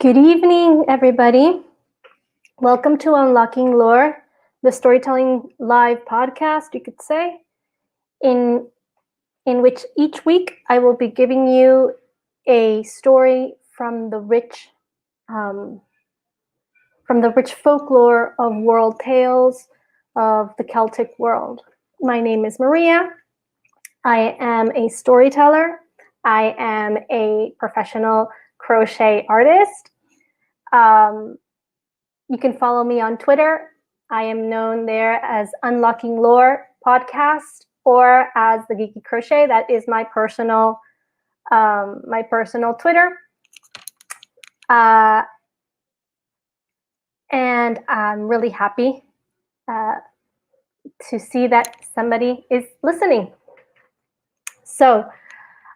Good evening, everybody. Welcome to Unlocking Lore, the storytelling live podcast, you could say, in which each week I will be giving you a story from the rich folklore of world tales of the Celtic world. My name is Maria. I am a storyteller. I am a professional crochet artist. You can follow me on Twitter. I am known there as Unlocking Lore Podcast or as the Geeky Crochet. That is my personal Twitter. And I'm really happy to see that somebody is listening. So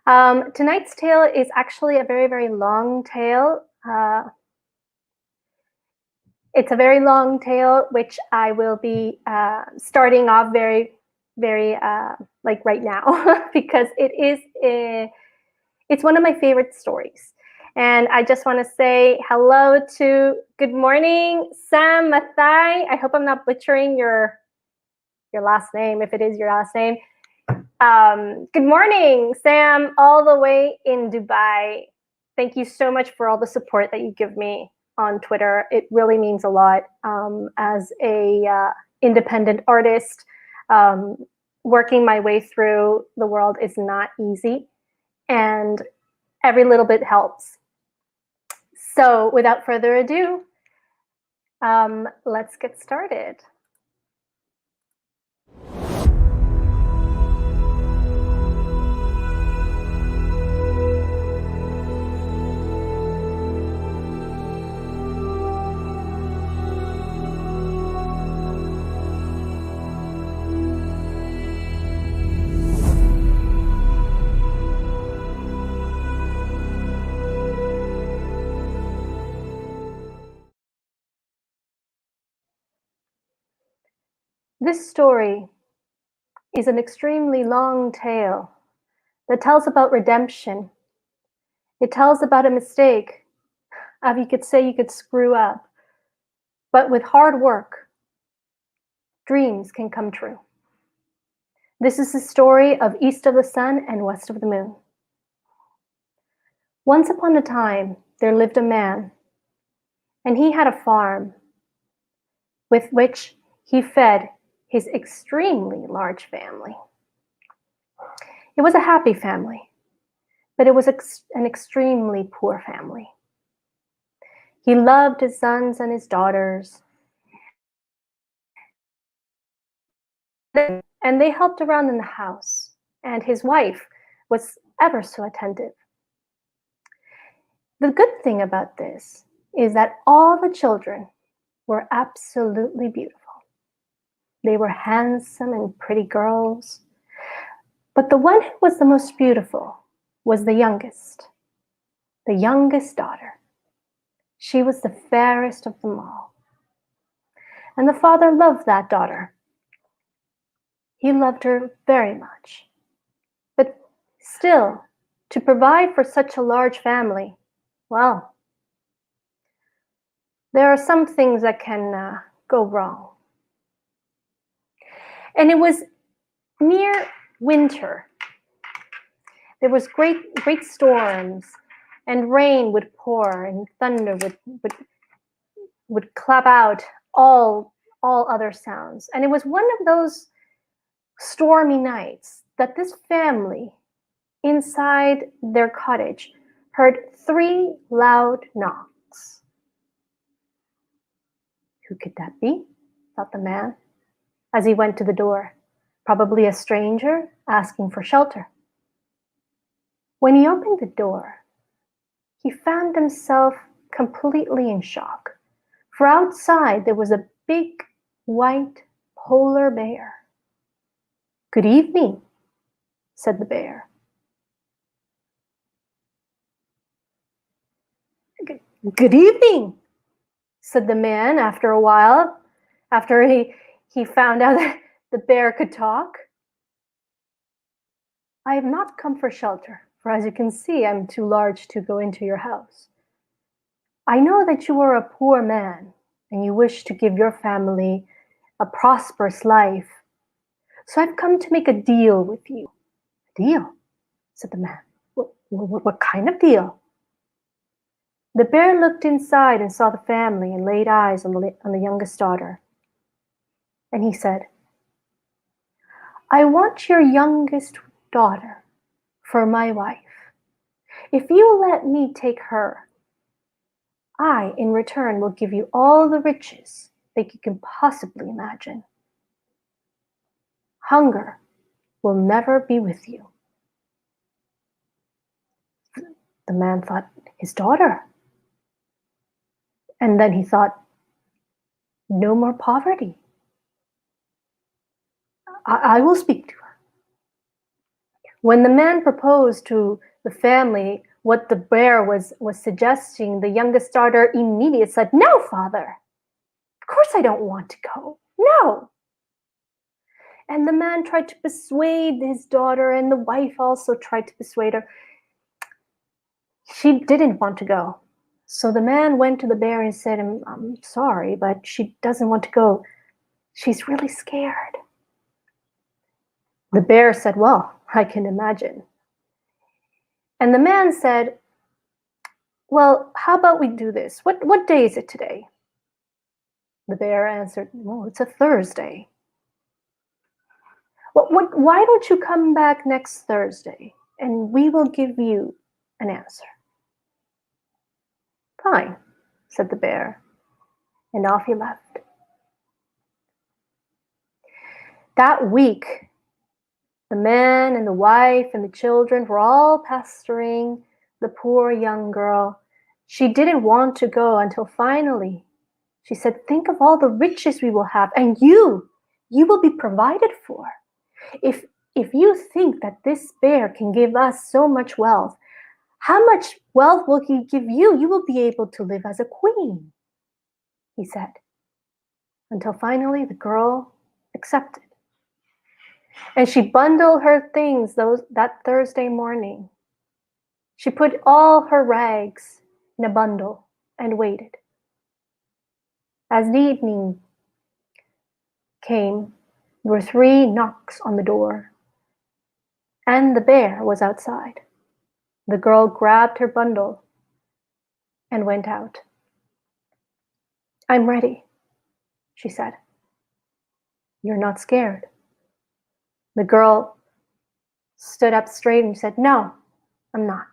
tonight's tale is actually a very, very long tale. It's a very long tale, which I will be starting off very, very like right now because it's one of my favorite stories. And I just want to say hello to, good morning, Sam Mathai. I hope I'm not butchering your last name, if it is your last name. Good morning, Sam, all the way in Dubai. Thank you so much for all the support that you give me on Twitter. It really means a lot. As a independent artist, working my way through the world is not easy, and every little bit helps. So without further ado, let's get started. This story is an extremely long tale that tells about redemption. It tells about a mistake, you could say you could screw up, but with hard work, dreams can come true. This is the story of East of the Sun and West of the Moon. Once upon a time, there lived a man, and he had a farm with which he fed his extremely large family. It was a happy family, but it was an extremely poor family. He loved his sons and his daughters, and they helped around in the house, and his wife was ever so attentive. The good thing about this is that all the children were absolutely beautiful. They were handsome and pretty girls, but the one who was the most beautiful was the youngest daughter. She was the fairest of them all. And the father loved that daughter. He loved her very much. But still, to provide for such a large family, well, there are some things that can go wrong. And it was near winter. There was great storms, and rain would pour, and thunder would clap out all other sounds. And it was one of those stormy nights that this family inside their cottage heard 3 loud knocks. Who could that be? Thought the man as he went to the door. Probably a stranger asking for shelter. When he opened the door, he found himself completely in shock. For outside there was a big white polar bear. "Good evening," said the bear. "Good evening," said the man after a while, after he found out that the bear could talk. "I have not come for shelter, for as you can see, I'm too large to go into your house. I know that you are a poor man and you wish to give your family a prosperous life. So I've come to make a deal with you. A deal? Said the man. What kind of deal? The bear looked inside and saw the family and laid eyes on the youngest daughter. And he said, I want your youngest daughter for my wife. If you let me take her, I, in return, will give you all the riches that you can possibly imagine. Hunger will never be with you. The man thought, his daughter. And then he thought, no more poverty. I will speak to her. When the man proposed to the family what the bear was suggesting, the youngest daughter immediately said, no, father. Of course I don't want to go. No. And the man tried to persuade his daughter, and the wife also tried to persuade her. She didn't want to go. So the man went to the bear and said, I'm sorry, but she doesn't want to go. She's really scared. The bear said, well, I can imagine. And the man said, well, how about we do this? What day is it today? The bear answered, well, it's a Thursday. Well, why don't you come back next Thursday and we will give you an answer? Fine, said the bear, and off he left. That week, the man and the wife and the children were all pestering the poor young girl. She didn't want to go until finally she said, think of all the riches we will have, and you will be provided for. If you think that this bear can give us so much wealth, how much wealth will he give you? You will be able to live as a queen, he said, until finally the girl accepted. And she bundled her things that Thursday morning. She put all her rags in a bundle and waited. As the evening came, there were 3 knocks on the door, and the bear was outside. The girl grabbed her bundle and went out. I'm ready, she said. You're not scared? The girl stood up straight and said, no, I'm not.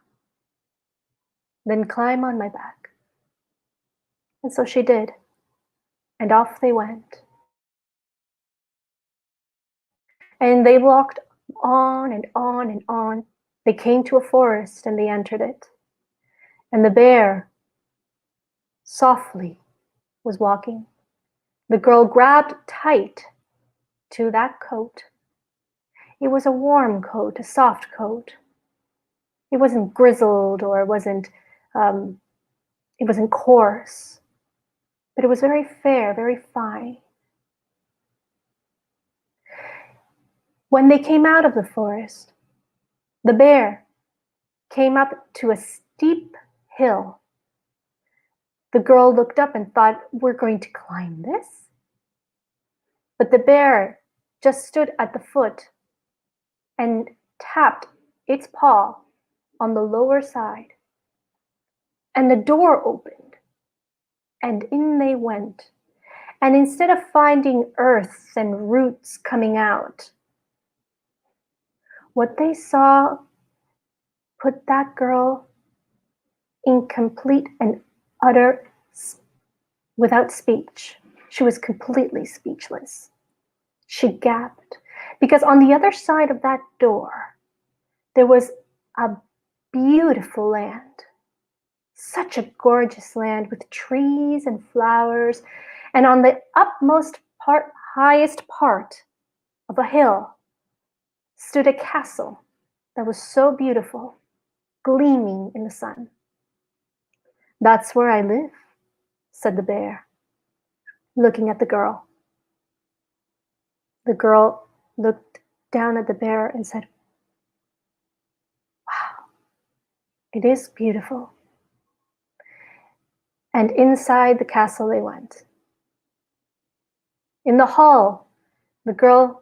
Then climb on my back. And so she did, and off they went. And they walked on and on and on. They came to a forest and they entered it. And the bear softly was walking. The girl grabbed tight to that coat. It was a warm coat, a soft coat. It wasn't grizzled or it wasn't coarse, but it was very fair, very fine. When they came out of the forest, the bear came up to a steep hill. The girl looked up and thought, we're going to climb this? But the bear just stood at the foot and tapped its paw on the lower side. And the door opened, and in they went. And instead of finding earth and roots coming out, what they saw put that girl in complete and utter, without speech. She was completely speechless. She gasped, because on the other side of that door, there was a beautiful land. Such a gorgeous land with trees and flowers, and on the upmost part, highest part of a hill, stood a castle that was so beautiful, gleaming in the sun. That's where I live, said the bear, looking at the girl. The girl looked down at the bear and said, wow, it is beautiful. and inside the castle they went. In the hall, the girl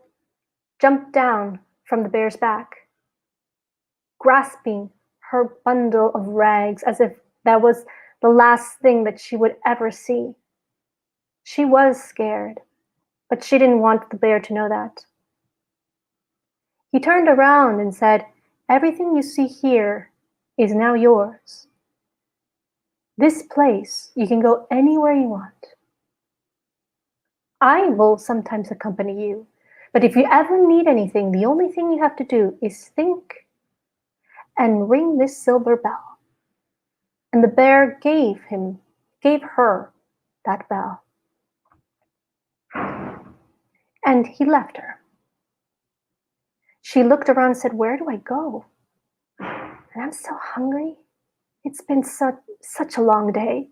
jumped down from the bear's back, grasping her bundle of rags as if that was the last thing that she would ever see. She was scared, but she didn't want the bear to know that. He turned around and said, "Everything you see here is now yours. This place, you can go anywhere you want. I will sometimes accompany you, but if you ever need anything, the only thing you have to do is think and ring this silver bell." And the bear gave her that bell. And he left her. She looked around and said, "Where do I go? And I'm so hungry. It's been such a long day."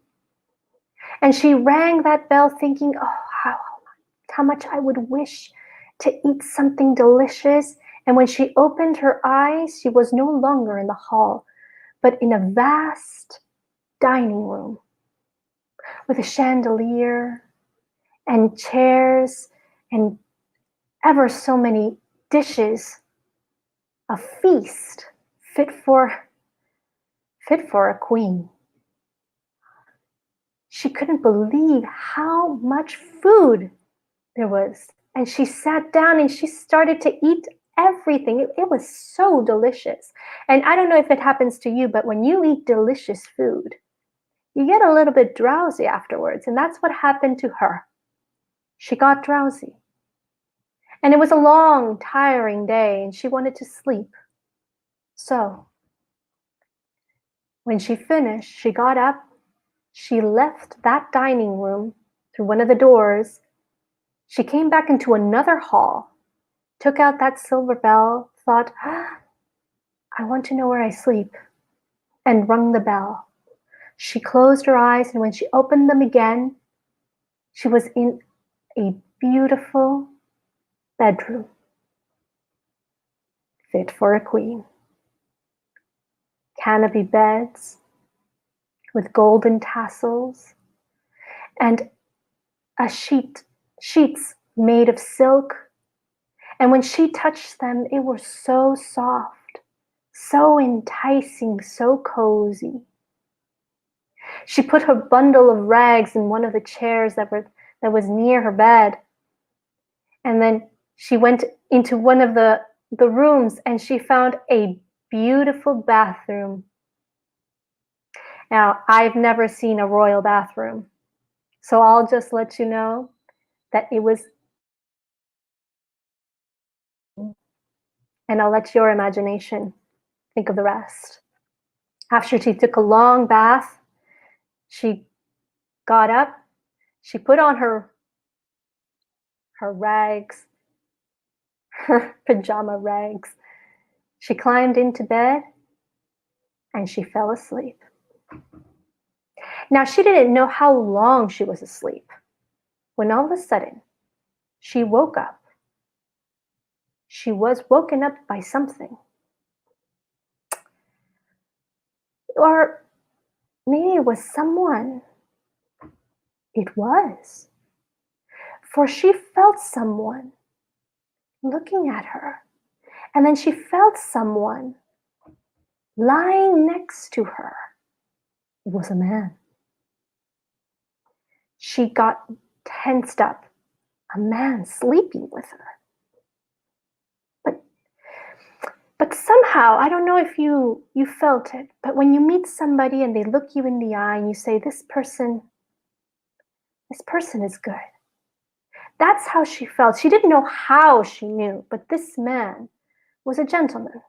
And she rang that bell thinking, oh, how much I would wish to eat something delicious. And when she opened her eyes, she was no longer in the hall, but in a vast dining room with a chandelier and chairs and ever so many dishes, a feast fit for a queen. She couldn't believe how much food there was. And she sat down and she started to eat everything. It was so delicious. And I don't know if it happens to you, but when you eat delicious food, you get a little bit drowsy afterwards. And that's what happened to her. She got drowsy. And it was a long, tiring day, and she wanted to sleep. So, when she finished, she got up, she left that dining room through one of the doors. She came back into another hall, took out that silver bell, thought, I want to know where I sleep, and rung the bell. She closed her eyes, and when she opened them again, she was in a beautiful bedroom, fit for a queen. Canopy beds with golden tassels and sheets made of silk. And when she touched them, it was so soft, so enticing, so cozy. She put her bundle of rags in one of the chairs that was near her bed. And then she went into one of the rooms and she found a beautiful bathroom. Now, I've never seen a royal bathroom, so I'll just let you know that it was, and I'll let your imagination think of the rest. After she took a long bath, she got up, she put on her rags, her pajama rags. She climbed into bed and she fell asleep. Now, she didn't know how long she was asleep when all of a sudden she woke up. She was woken up by something. Or maybe it was someone. It was. For she felt someone looking at her. And then she felt someone lying next to her. It was a man. She got tensed up. A man sleeping with her. But somehow, I don't know if you felt it, but when you meet somebody and they look you in the eye and you say, this person is good. That's how she felt. She didn't know how she knew, but this man was a gentleman.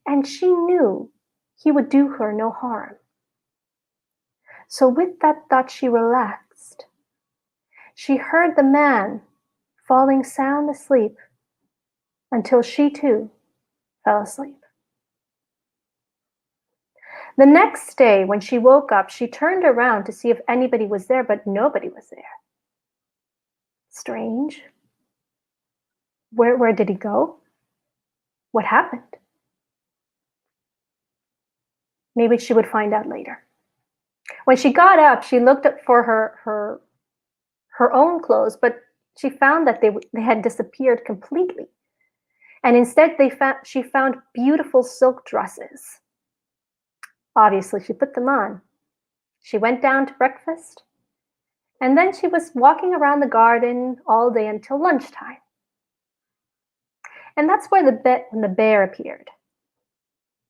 And she knew he would do her no harm. So with that thought, she relaxed. She heard the man falling sound asleep until she too fell asleep. The next day, when she woke up, she turned around to see if anybody was there, but nobody was there. Strange. Where did he go? What happened? Maybe she would find out later. When she got up, she looked up for her own clothes, but she found that they had disappeared completely. And instead, she found beautiful silk dresses. Obviously, she put them on. She went down to breakfast, and then she was walking around the garden all day until lunchtime. And that's where when the bear appeared.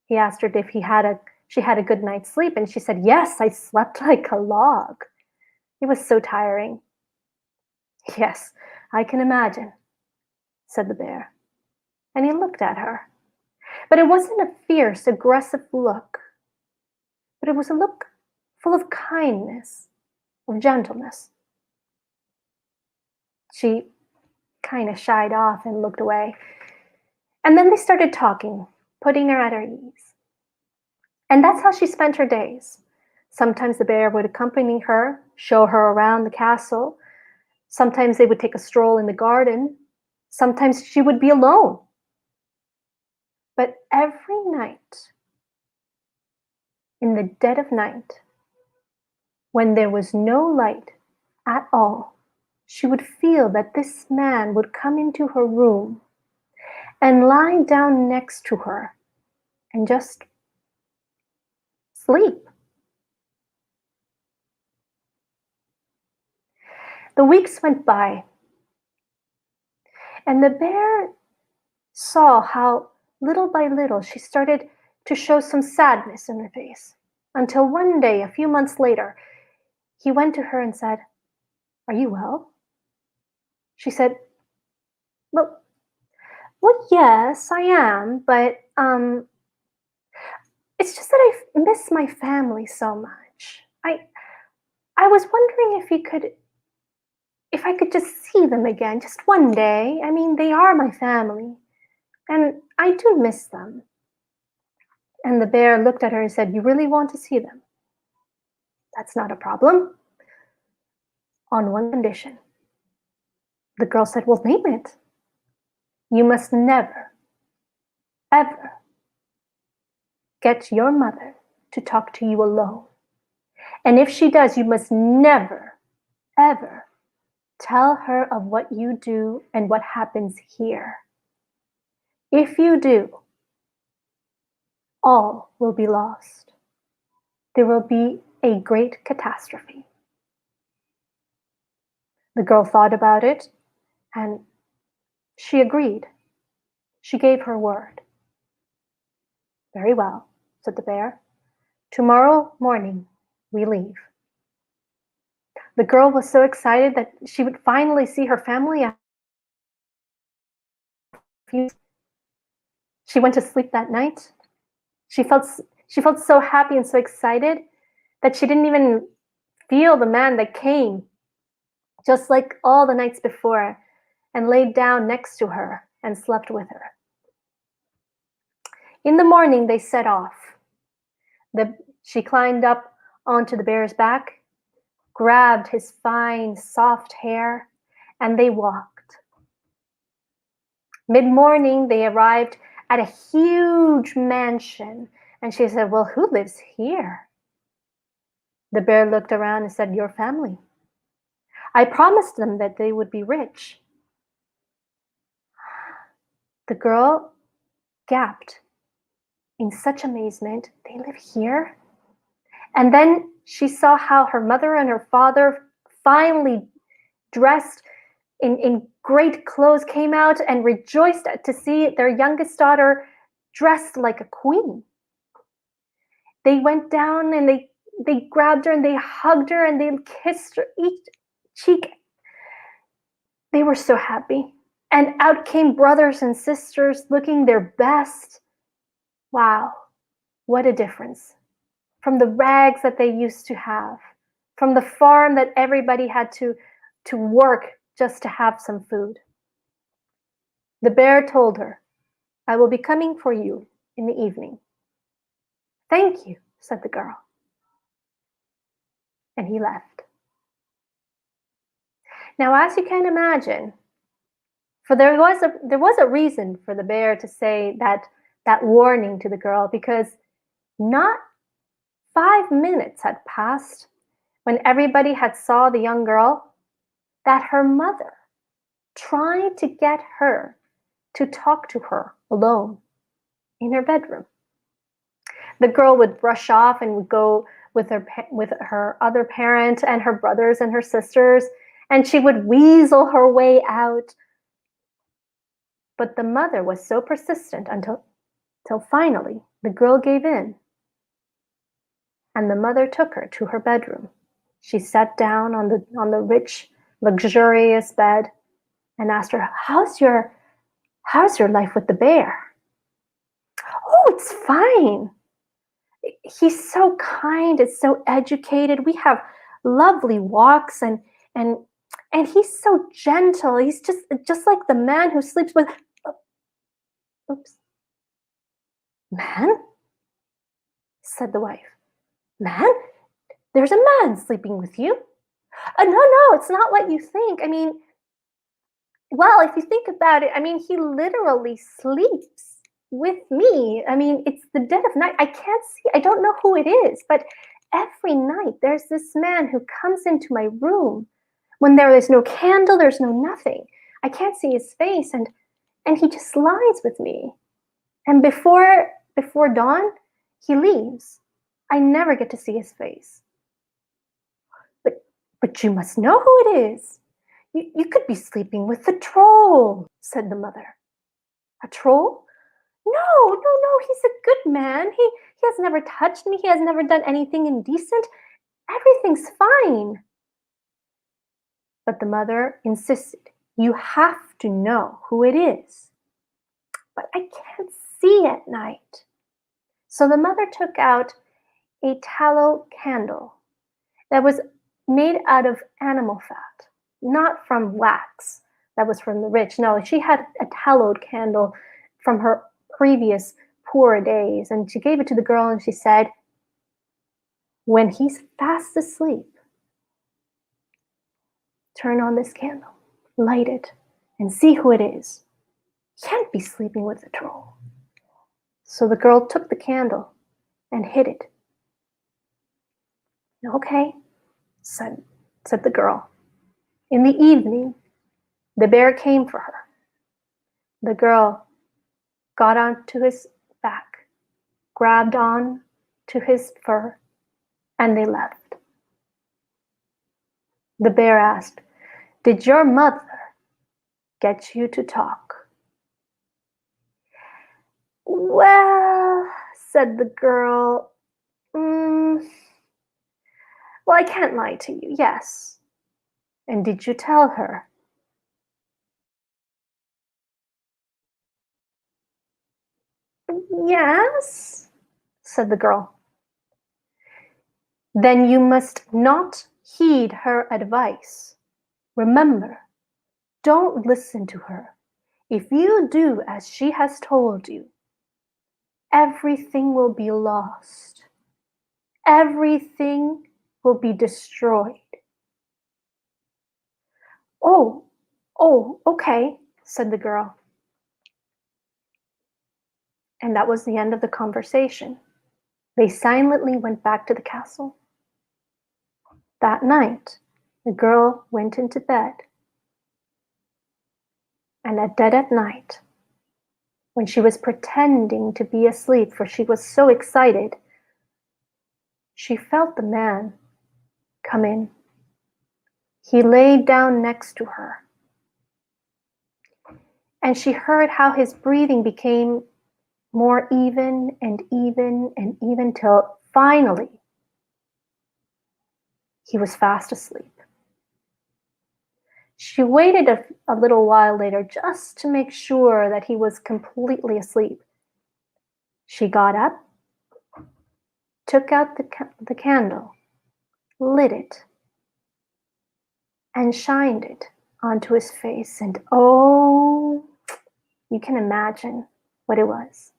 He asked her if she had a good night's sleep, and she said, "Yes, I slept like a log. It was so tiring." "Yes, I can imagine," said the bear. And he looked at her. But it wasn't a fierce, aggressive look, but it was a look full of kindness, of gentleness. She kind of shied off and looked away. And then they started talking, putting her at her ease. And that's how she spent her days. Sometimes the bear would accompany her, show her around the castle. Sometimes they would take a stroll in the garden. Sometimes she would be alone. But every night, in the dead of night, when there was no light at all, she would feel that this man would come into her room and lie down next to her and just sleep. The weeks went by, and the bear saw how little by little she started to show some sadness in her face, until one day, a few months later, he went to her and said, "Are you well?" She said, "Well, yes, I am, but it's just that I miss my family so much. I was wondering if I could just see them again, just one day. I mean, they are my family, and I do miss them." And the bear looked at her and said, "You really want to see them? That's not a problem, on one condition." The girl said, "Well, name it." "You must never, ever get your mother to talk to you alone. And if she does, you must never, ever tell her of what you do and what happens here. If you do, all will be lost. There will be a great catastrophe." The girl thought about it, and she agreed. She gave her word. "Very well," said the bear. "Tomorrow morning we leave." The girl was so excited that she would finally see her family. She went to sleep that night. She felt so happy and so excited that she didn't even feel the man that came, just like all the nights before, and laid down next to her and slept with her. In the morning, they set off. She climbed up onto the bear's back, grabbed his fine, soft hair, and they walked. Mid-morning, they arrived at a huge mansion, and she said, "Well, who lives here?" The bear looked around and said, "Your family. I promised them that they would be rich." The girl gasped in such amazement. "They live here?" And then she saw how her mother and her father, finally dressed in great clothes, came out and rejoiced to see their youngest daughter dressed like a queen. They went down and they grabbed her and they hugged her and they kissed her each cheek. They were so happy. And out came brothers and sisters looking their best. Wow, what a difference. From the rags that they used to have, from the farm that everybody had to work just to have some food. The bear told her, "I will be coming for you in the evening." "Thank you," said the girl. And he left. Now, as you can imagine, there was a reason for the bear to say that warning to the girl, because not 5 minutes had passed when everybody had saw the young girl that her mother tried to get her to talk to her alone in her bedroom. The girl would brush off and would go with her other parent and her brothers and her sisters, and she would weasel her way out. But the mother was so persistent till finally the girl gave in, and the mother took her to her bedroom. She sat down on the rich, luxurious bed and asked her, how's your life with the bear? Oh, it's fine. He's so kind, it's so educated. We have lovely walks and and he's so gentle. He's just like the man who sleeps with oops. Man? Said the wife. Man? There's a man sleeping with you. No, it's not what you think. I mean, well, if you think about it, I mean, he literally sleeps with me. I mean, it's the dead of night. I can't see, I don't know who it is, but every night there's this man who comes into my room when there is no candle, there's no nothing. I can't see his face, and he just lies with me. And before dawn, he leaves. I never get to see his face. But you must know who it is. You could be sleeping with the troll, said the mother. A troll? No, he's a good man. He has never touched me. He has never done anything indecent. Everything's fine. But the mother insisted, you have to know who it is. But I can't see at night. So the mother took out a tallow candle that was made out of animal fat, not from wax that was from the rich. No, she had a tallowed candle from her previous poor days, and she gave it to the girl and she said, when he's fast asleep, turn on this candle, light it, and see who it is. He can't be sleeping with the troll. So the girl took the candle and hid it. Okay, said the girl. In the evening, the bear came for her. The girl got onto his back, grabbed on to his fur, and they left. The bear asked, did your mother get you to talk? Well, said the girl, well, I can't lie to you, yes. And did you tell her? Yes, said the girl. Then you must not heed her advice. Remember, don't listen to her. If you do as she has told you, everything will be lost. Everything will be destroyed. Oh, okay, said the girl. And that was the end of the conversation. They silently went back to the castle. That night, the girl went into bed. And at dead of night, when she was pretending to be asleep, for she was so excited, she felt the man come in. He laid down next to her. And she heard how his breathing became more even and even and even till finally he was fast asleep. She waited a little while later just to make sure that he was completely asleep. She got up, took out the candle, lit it, and shined it onto his face. And oh, you can imagine what it was.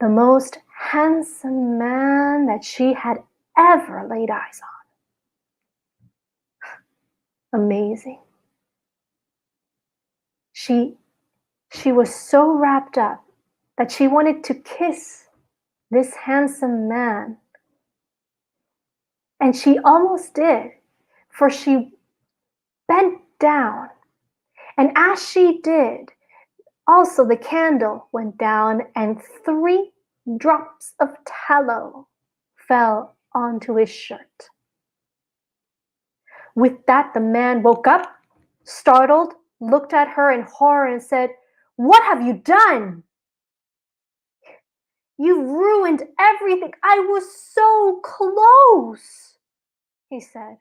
The most handsome man that she had ever laid eyes on. Amazing. She was so wrapped up that she wanted to kiss this handsome man And she almost did, for she bent down. And as she did, also the candle went down, and 3 drops of tallow fell onto his shirt. With that, the man woke up, startled, looked at her in horror, and said, "What have you done? You've ruined everything. I was so close," he said.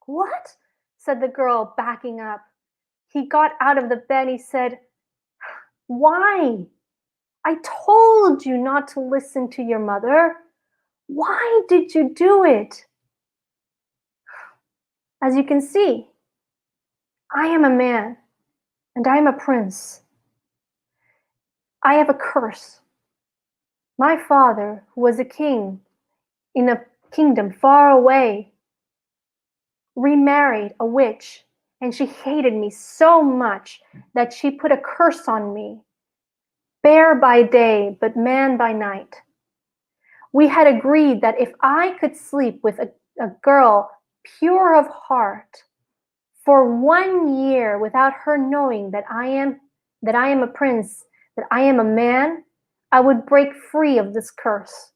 "What?" said the girl, backing up. He got out of the bed. He said, "Why? I told you not to listen to your mother. Why did you do it?" As you can see, I am a man and I am a prince. I have a curse. My father, who was a king in a kingdom far away, remarried a witch, and she hated me so much that she put a curse on me. Bear by day, but man by night. We had agreed that if I could sleep with a girl pure of heart for 1 year without her knowing that I am a prince, that I am a man, I would break free of this curse.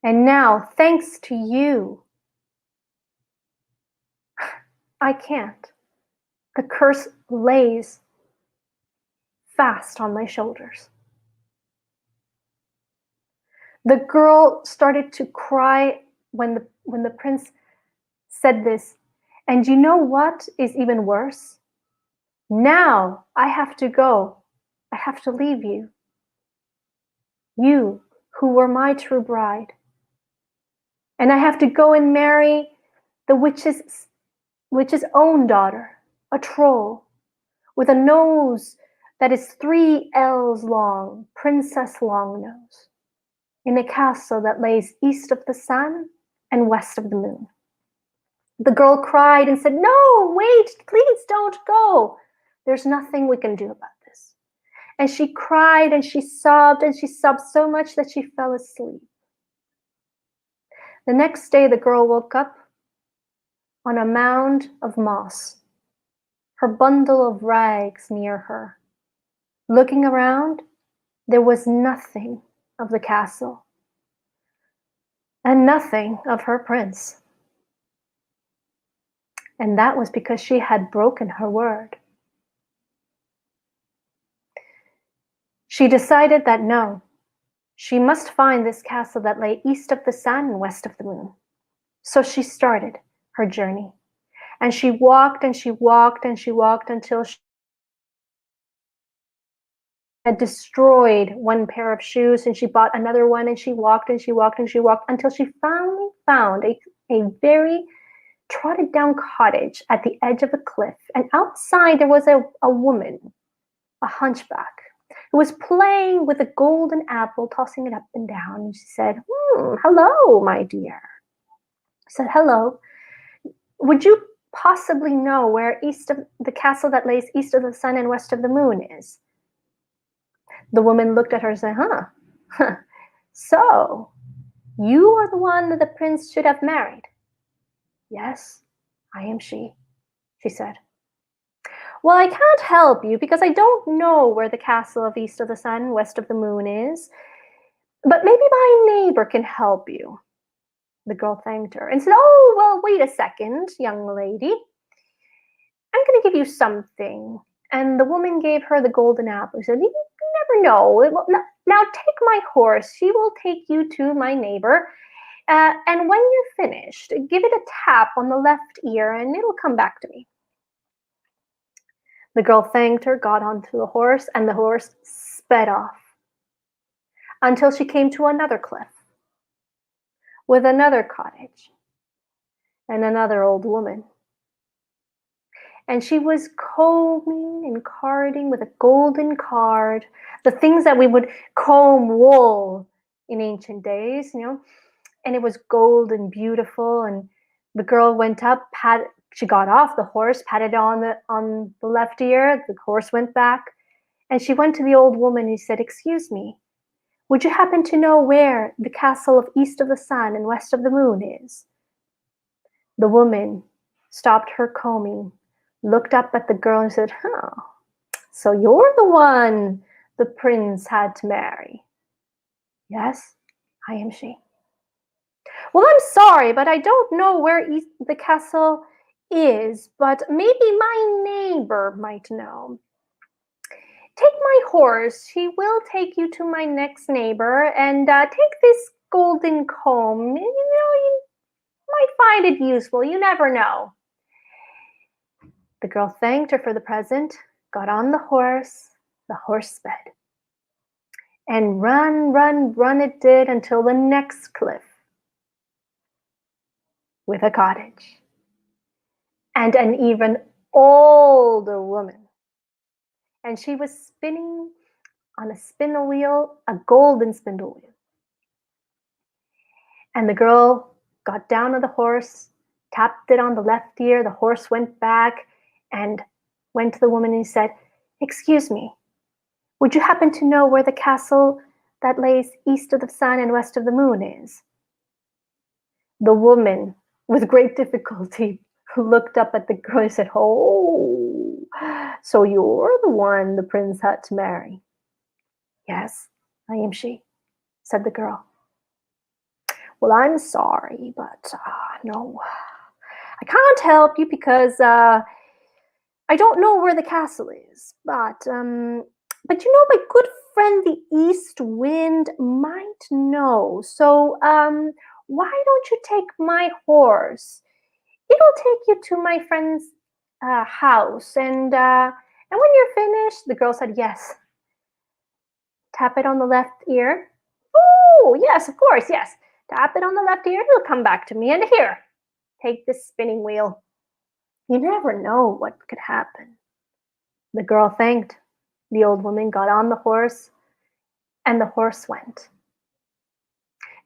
And now, thanks to you, I can't. The curse lays fast on my shoulders. The girl started to cry when the prince said this. And you know what is even worse? Now I have to go. I have to leave you. You who were my true bride. And I have to go and marry the witch's own daughter, a troll, with a nose that is 3 ells long, Princess Longnose, in a castle that lays east of the sun and west of the moon. The girl cried and said, "No, wait, please don't go. There's nothing we can do about this." And she cried and she sobbed so much that she fell asleep. The next day, the girl woke up on a mound of moss, her bundle of rags near her. Looking around, there was nothing of the castle and nothing of her prince. And that was because she had broken her word. She decided that no, she must find this castle that lay east of the sun and west of the moon. So she started her journey. And she walked and she walked and she walked until she had destroyed 1 pair of shoes, and she bought another one, and she walked and she walked and she walked until she finally found a very trodden down cottage at the edge of a cliff. And outside there was a woman, a hunchback, who was playing with a golden apple, tossing it up and down. And she said, "Hello, my dear." I said, "Hello. Would you possibly know where east of the castle that lays east of the sun and west of the moon is?" The woman looked at her and said, "Huh. So, you are the one that the prince should have married." "Yes, I am she," she said. "Well, I can't help you because I don't know where the castle of east of the sun and west of the moon is, but maybe my neighbor can help you." The girl thanked her and said, "Oh, well, wait a second, young lady. I'm going to give you something." And the woman gave her the golden apple. She said, "You never know. Now take my horse. She will take you to my neighbor. And when you're finished, give it a tap on the left ear and it'll come back to me." The girl thanked her, got onto the horse, and the horse sped off until she came to another cliff with another cottage and another old woman. And she was combing and carding with a golden card, the things that we would comb wool in ancient days, and it was gold and beautiful. And the girl went up, she got off the horse, patted on the left ear, the horse went back, and she went to the old woman and said, "Excuse me, would you happen to know where the castle of east of the sun and west of the moon is?" The woman stopped her combing, looked up at the girl and said, "Oh, so you're the one the prince had to marry." "Yes, I am she." "Well, I'm sorry, but I don't know where the castle is, but maybe my neighbor might know. Take my horse. He will take you to my next neighbor, and take this golden comb. You might find it useful. You never know." The girl thanked her for the present, got on the horse. The horse sped. And run, run, run it did until the next cliff, with a cottage and an even older woman. And she was spinning on a spindle wheel, a golden spindle wheel. And the girl got down on the horse, tapped it on the left ear. The horse went back and went to the woman and said, "Excuse me, would you happen to know where the castle that lays east of the sun and west of the moon is?" The woman, with great difficulty, looked up at the girl and said, "Oh, so you're the one the prince had to marry?" "Yes, I am she," said the girl. "Well, I'm sorry, but no, I can't help you because I don't know where the castle is. But you know, my good friend the East Wind might know. So why don't you take my horse? It'll take you to my friend's house, and when you're finished," the girl said, "Yes." "Tap it on the left ear." "Oh, yes, of course, yes." "Tap it on the left ear, he'll come back to me. And here, take this spinning wheel. You never know what could happen." The girl thanked. The old woman got on the horse, and the horse went.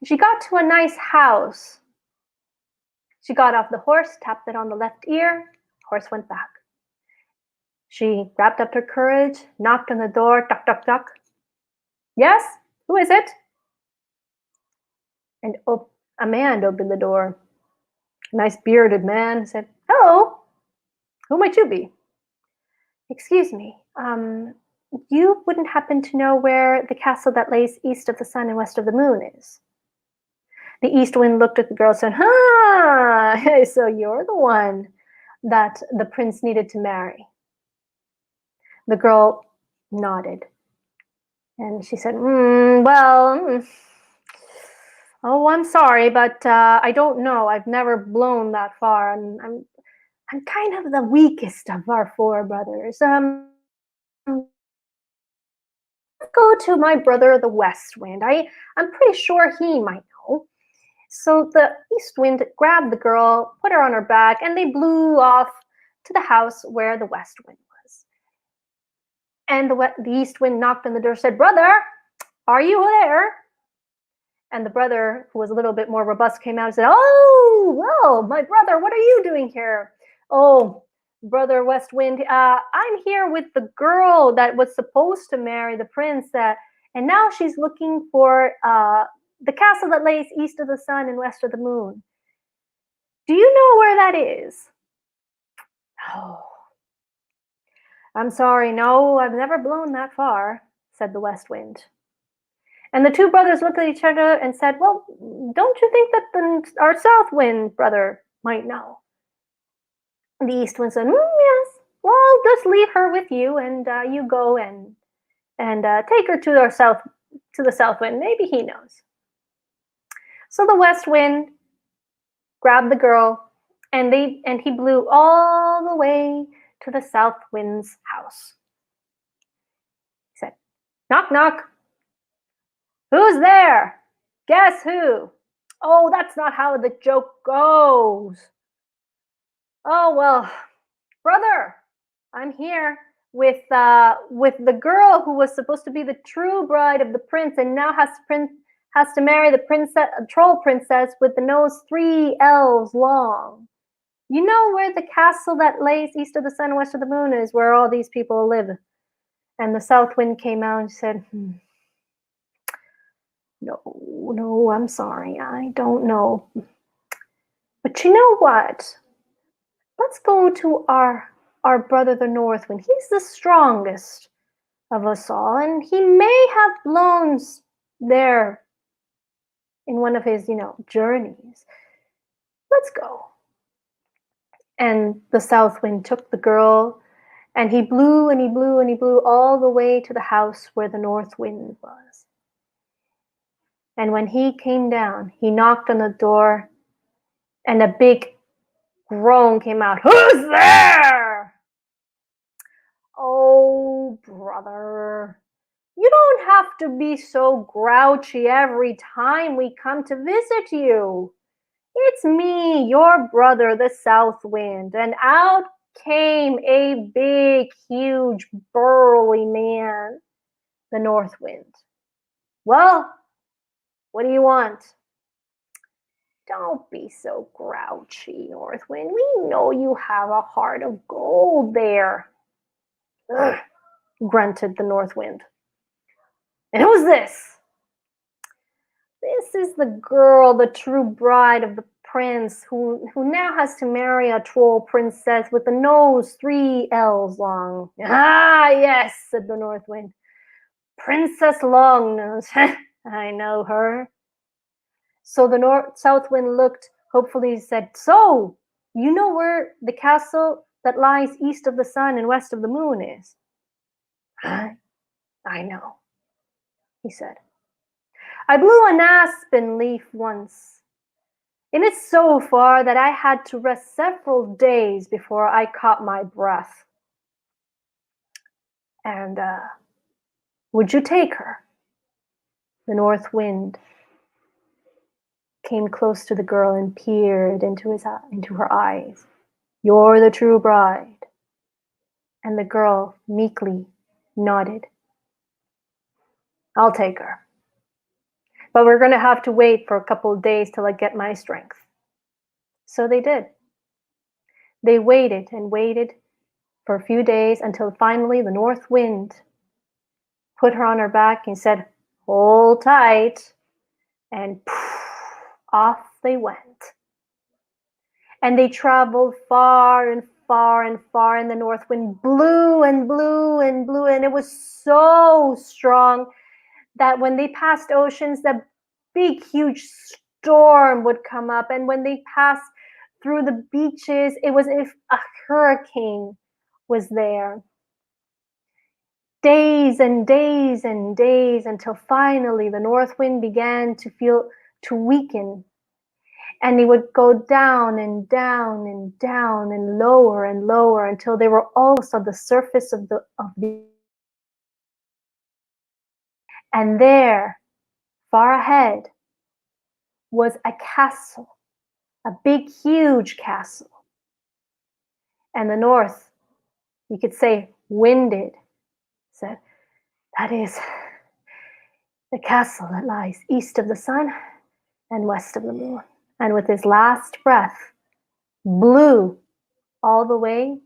She got to a nice house. She got off the horse, tapped it on the left ear, horse went back. She wrapped up her courage, knocked on the door, tuck, tuck, tuck. "Yes, who is it?" And a man opened the door. A nice bearded man said, "Hello, who might you be?" "Excuse me, you wouldn't happen to know where the castle that lays east of the sun and west of the moon is?" The east wind looked at the girl and said, "Ha, so you're the one that the prince needed to marry." The girl nodded. And she said, oh, I'm sorry, but I don't know. I've never blown that far. I'm kind of the weakest of our four brothers. Go to my brother, the West Wind. I'm pretty sure he might know." So the East Wind grabbed the girl, put her on her back, and they blew off to the house where the West Wind was. And the East Wind knocked on the door and said, "Brother, are you there?" And the brother, who was a little bit more robust, came out and said, "Oh, well, my brother, what are you doing here?" "Oh, brother West Wind, I'm here with the girl that was supposed to marry the prince, and now she's looking for the castle that lays east of the sun and west of the moon. Do you know where that is?" "Oh, I'm sorry, no, I've never blown that far," said the West Wind. And the two brothers looked at each other and said, "Well, don't you think that our South Wind brother might know?" And the East Wind said, "Yes, well, just leave her with you, and you go and take her to the South Wind. Maybe he knows." So the West Wind grabbed the girl, and he blew all the way to the South Wind's house. He said, "Knock, knock. Who's there? Guess who?" "Oh, that's not how the joke goes." "Oh, well, brother, I'm here with the girl who was supposed to be the true bride of the prince, and now has to marry the troll princess with the nose 3 elves long. You know where the castle that lays east of the sun and west of the moon is, where all these people live?" And the South Wind came out and said, "No, no, I'm sorry, I don't know." But you know what? Let's go to our brother the North Wind. He's the strongest of us all, and he may have blown there in one of his, journeys. Let's go. And the South Wind took the girl, and he blew and he blew and he blew all the way to the house where the North Wind was. And when he came down, he knocked on the door, and a big groan came out. Who's there? Oh, brother, you don't have to be so grouchy every time we come to visit you. It's me, your brother, the South Wind. And out came a big, huge, burly man, the North Wind. Well, what do you want? Don't be so grouchy, North Wind. We know you have a heart of gold there. Ugh, grunted the North Wind. And who's this? This is the girl, the true bride of the prince, who now has to marry a troll princess with a nose 3 L's long. Ah, yes, said the North Wind. Princess Longnose. I know her. So the South Wind looked, hopefully said, so, you know where the castle that lies east of the sun and west of the moon is? I know, he said. I blew an aspen leaf once, and it's so far that I had to rest several days before I caught my breath. And, would you take her? The North Wind came close to the girl and peered into her eyes. You're the true bride. And the girl meekly nodded. I'll take her. But we're going to have to wait for a couple of days till I get my strength. So they did. They waited and waited for a few days until finally the North Wind put her on her back and said, hold tight. And poof, off they went. And they traveled far and far and far, and the North Wind blew and blew and blew, and it was so strong that when they passed oceans, the big, huge storm would come up. And when they passed through the beaches, it was as if a hurricane was there. Days and days and days until finally the North Wind began to weaken. And they would go down and down and down and lower until they were almost on the surface of the. And there, far ahead, was a castle, a big, huge castle. And the North, you could say, winded, said, that is the castle that lies east of the sun and west of the moon. And with his last breath, blew all the way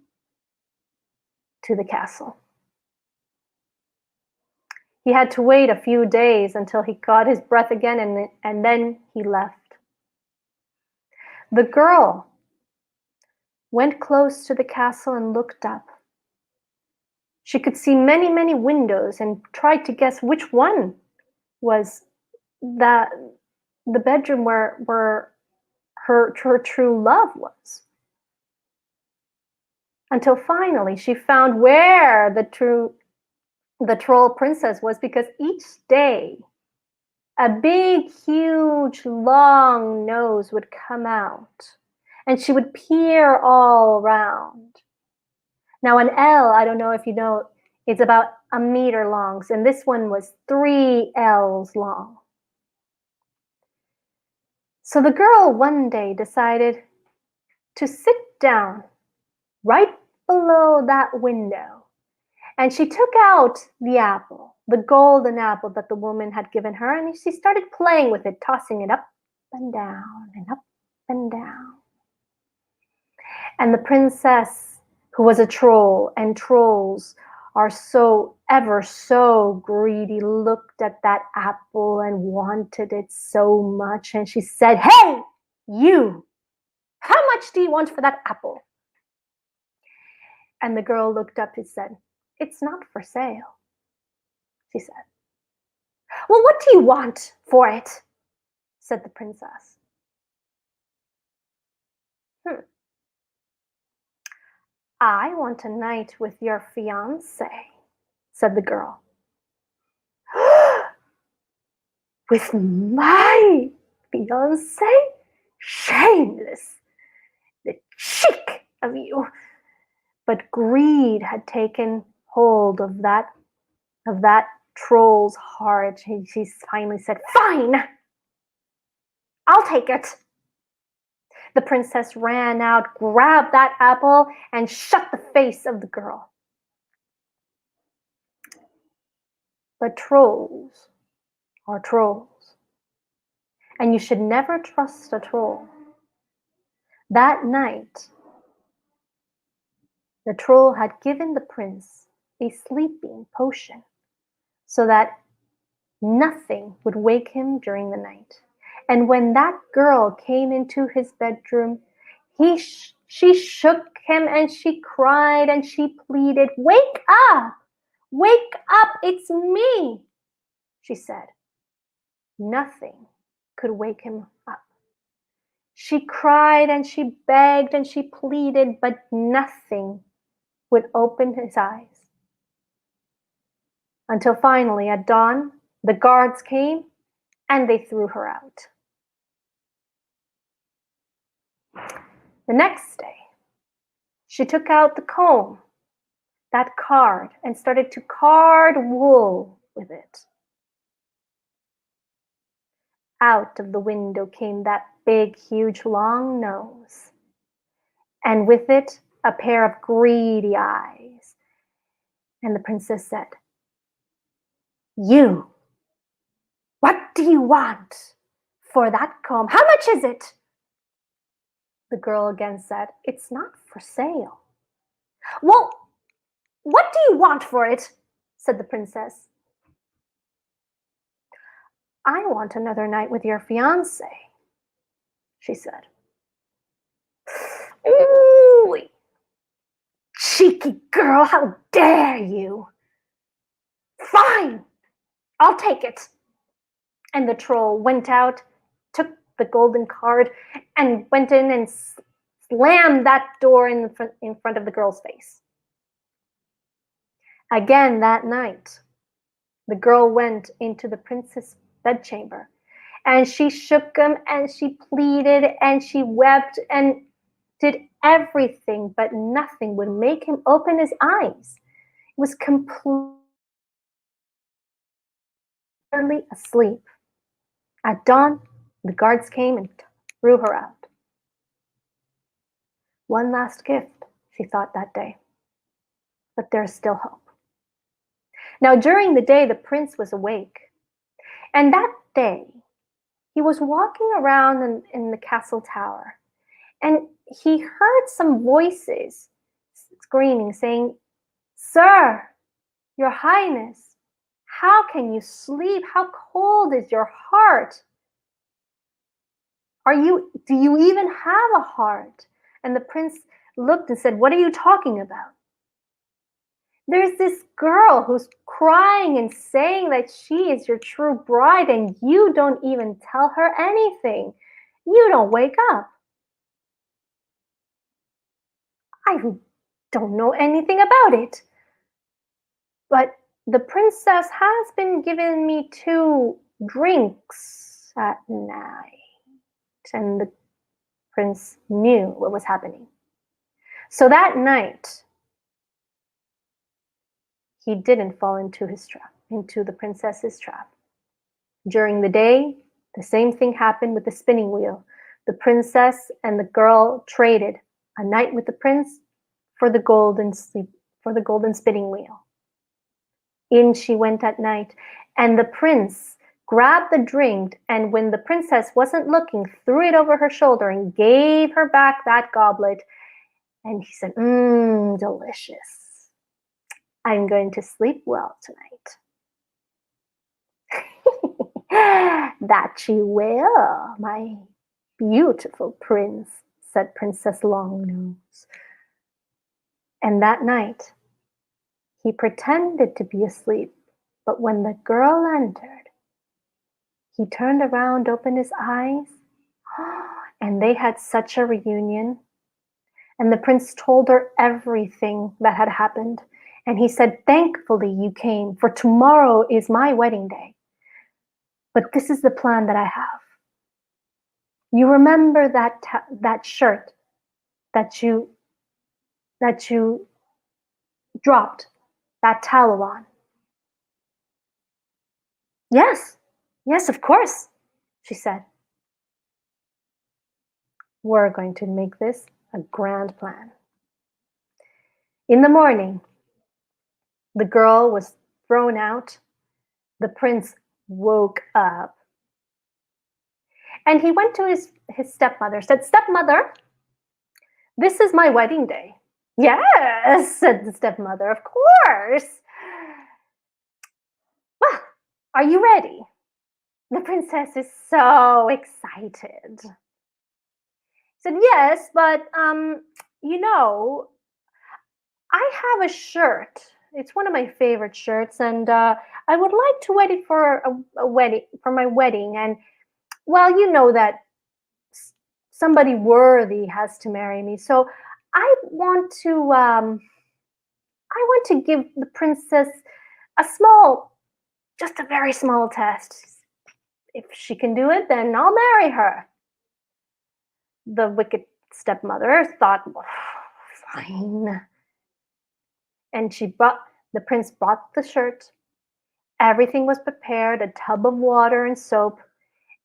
to the castle. He had to wait a few days until he got his breath again, and then he left. The girl went close to the castle and looked up. She could see many, many windows and tried to guess which one was the bedroom where her true love was. Until finally she found where the troll princess was, because each day a big, huge, long nose would come out and she would peer all around. Now an L, I don't know if you know, it's about a meter long, and this one was 3 L's long. So the girl one day decided to sit down right below that window, and she took out the apple, the golden apple that the woman had given her, and she started playing with it, tossing it up and down and up and down. And the princess, who was a troll, and trolls are ever so greedy, looked at that apple and wanted it so much, and she said, hey, you, How much do you want for that apple? And the girl looked up and said, It's not for sale, she said. Well, what do you want for it? Said the princess. I want a night with your fiancé, said the girl. With my fiancé? Shameless! The cheek of you! But greed had taken hold of that troll's heart. She finally said, Fine! I'll take it. The princess ran out, grabbed that apple, and shut the face of the girl. But trolls are trolls, and you should never trust a troll. That night, the troll had given the prince a sleeping potion so that nothing would wake him during the night. And when that girl came into his bedroom, she shook him and she cried and she pleaded, Wake up! Wake up! It's me! She said. Nothing could wake him up. She cried and she begged and she pleaded, but nothing would open his eyes. Until finally, at dawn, the guards came and they threw her out. The next day, she took out the comb, that card, and started to card wool with it. Out of the window came that big, huge, long nose, and with it, a pair of greedy eyes. And the princess said, You, what do you want for that comb? How much is it? The girl again said, It's not for sale. Well, what do you want for it? Said the princess. I want another night with your fiancé, she said. Ooh, cheeky girl, how dare you? Fine, I'll take it. And the troll went out, took the golden card, and went in and slammed that door in front of the girl's face. Again that night, the girl went into the prince's bedchamber, and she shook him, and she pleaded, and she wept, and did everything, but nothing would make him open his eyes. He was completely asleep. At dawn, the guards came and threw her out. One last gift, she thought that day, but there's still hope. Now, during the day, the prince was awake, and that day, he was walking around in the castle tower, and he heard some voices screaming, saying, Sir, your highness, how can you sleep? How cold is your heart? Do you even have a heart? And the prince looked and said, What are you talking about? There's this girl who's crying and saying that she is your true bride, and you don't even tell her anything. You don't wake up. I don't know anything about it. But the princess has been giving me 2 drinks at night. And the prince knew what was happening. So that night, he didn't fall into his trap, into the princess's trap. During the day, the same thing happened with the spinning wheel. The princess and the girl traded a night with the prince for the golden spinning wheel. In she went at night, and the prince grabbed the drink, and when the princess wasn't looking, threw it over her shoulder and gave her back that goblet. And he said, delicious. I'm going to sleep well tonight. That you will, my beautiful princess. said Princess Longnose. And that night, he pretended to be asleep, but when the girl entered, he turned around, opened his eyes, and they had such a reunion. And the prince told her everything that had happened. And he said, "Thankfully you came, for tomorrow is my wedding day. But this is the plan that I have. You remember that shirt that you dropped that tallow on?" "Yes, yes, of course," she said. "We're going to make this a grand plan." In the morning, the girl was thrown out. The prince woke up. And he went to his stepmother, said, "Stepmother, this is my wedding day." "Yes," said the stepmother, "of course." "Well, are you ready?" The princess is so excited. Said, "Yes, but you know, I have a shirt. It's one of my favorite shirts, and I would like to wear it for a wedding, for my wedding. And well, you know that somebody worthy has to marry me, so I want to give the princess a small, just a very small test. If she can do it, then I'll marry her." The wicked stepmother thought, "Well, fine." And the prince brought the shirt. Everything was prepared, a tub of water and soap,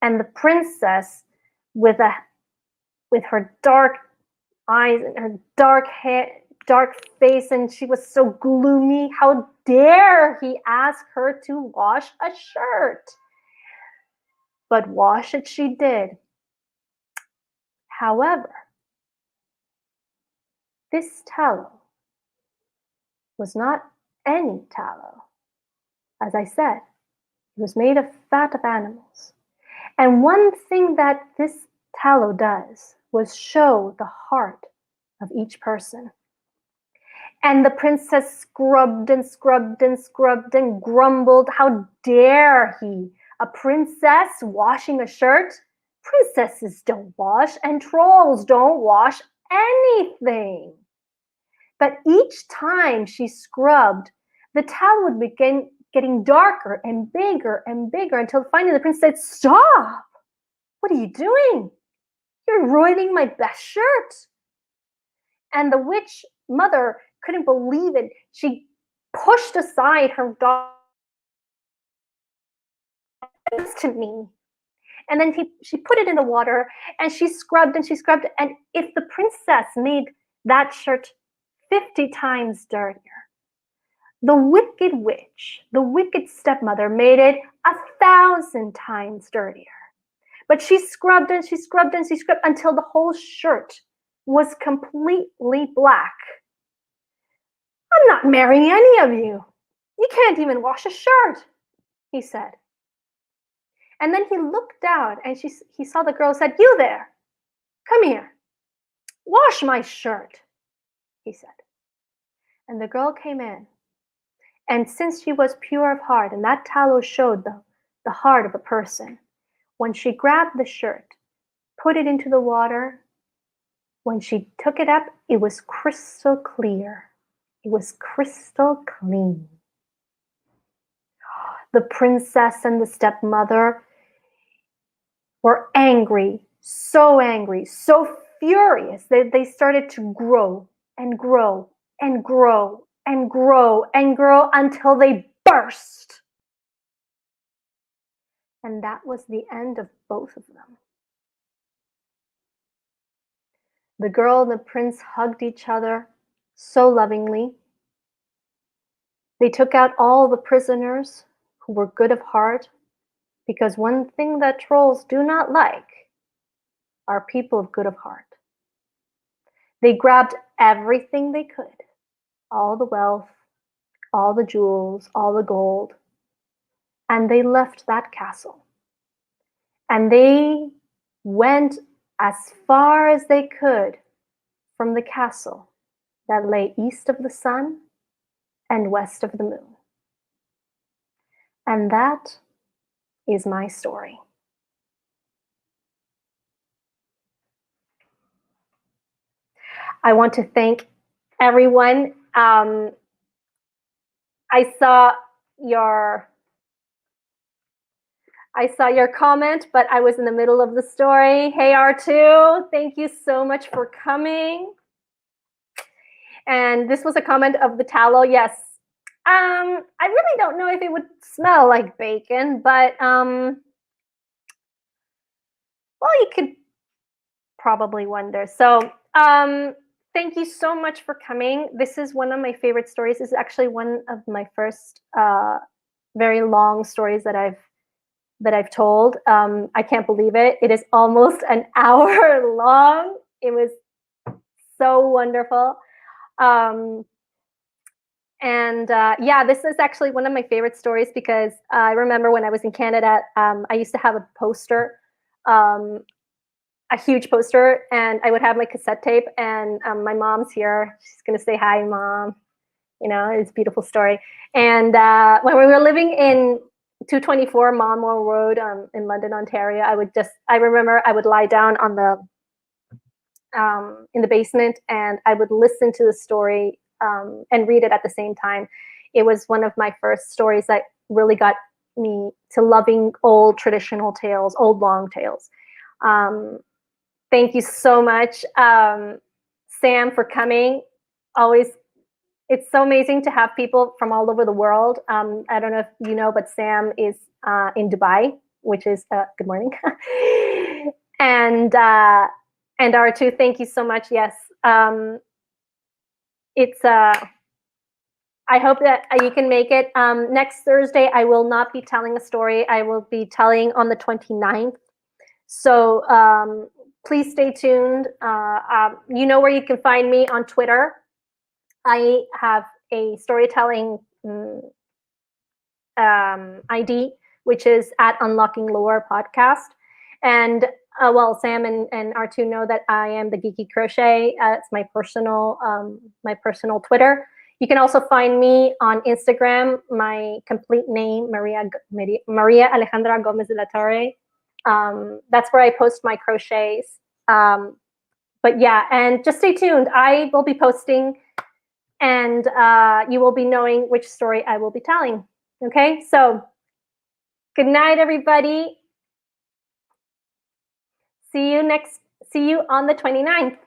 and the princess, with her dark eyes and her dark hair, dark face, and she was so gloomy. How dare he ask her to wash a shirt? But wash it she did. However, this tallow was not any tallow. As I said, it was made of fat of animals. And one thing that this tallow does was show the heart of each person. And the princess scrubbed and scrubbed and scrubbed and grumbled. How dare he? A princess washing a shirt? Princesses don't wash, and trolls don't wash anything. But each time she scrubbed, the towel would begin getting darker and bigger until finally the prince said, "Stop! What are you doing? You're ruining my best shirt." And the witch mother couldn't believe it. She pushed aside her daughter to me. And then she put it in the water and she scrubbed and she scrubbed. And if the princess made that shirt 50 times dirtier, the wicked witch, the wicked stepmother, made it 1,000 times dirtier. But she scrubbed and she scrubbed and she scrubbed until the whole shirt was completely black. "I'm not marrying any of you. You can't even wash a shirt," he said. And then he looked down and he saw the girl, said, "You there, come here. Wash my shirt," he said. And the girl came in. And since she was pure of heart, and that tallow showed the heart of a person, when she grabbed the shirt, put it into the water, when she took it up, it was crystal clear. It was crystal clean. The princess and the stepmother were angry, so furious that they started to grow and grow and grow and grow and grow until they burst. And that was the end of both of them. The girl and the prince hugged each other so lovingly. They took out all the prisoners who were good of heart, because one thing that trolls do not like are people of good of heart. They grabbed everything they could, all the wealth, all the jewels, all the gold, and they left that castle. And they went as far as they could from the castle that lay east of the sun and west of the moon. And that is my story. I want to thank everyone. I saw your comment, but I was in the middle of the story. Hey, R2, thank you so much for coming. And this was a comment of the tallow. Yes. I really don't know if it would smell like bacon, but well, you could probably wonder. So thank you so much for coming. This is one of my favorite stories. This is actually one of my first very long stories that I've told. I can't believe it. It is almost an hour long. It was so wonderful. Yeah, this is actually one of my favorite stories because I remember when I was in Canada, I used to have a poster, a huge poster, and I would have my cassette tape, and my mom's here. She's going to say hi, Mom. You know, it's a beautiful story. And when we were living in 224 Monmouth Road in London, Ontario, I remember I would lie down on in the basement, and I would listen to the story and read it at the same time. It was one of my first stories that really got me to loving old traditional tales, old long tales. Thank you so much, Sam, for coming. Always, it's so amazing to have people from all over the world. I don't know if you know, but Sam is in Dubai, which is good morning. and R2, thank you so much. Yes, it's. I hope that you can make it. Next Thursday, I will not be telling a story. I will be telling on the 29th. So please stay tuned. You know where you can find me on Twitter. I have a storytelling ID, which is at Unlocking Lore Podcast. And well, Sam and R2 know that I am the Geeky Crochet. It's my personal Twitter. You can also find me on Instagram. My complete name, Maria Alejandra Gomez de la Torre. That's where I post my crochets. But yeah, and just stay tuned. I will be posting, and you will be knowing which story I will be telling. Okay, so good night, everybody. See you on the 29th.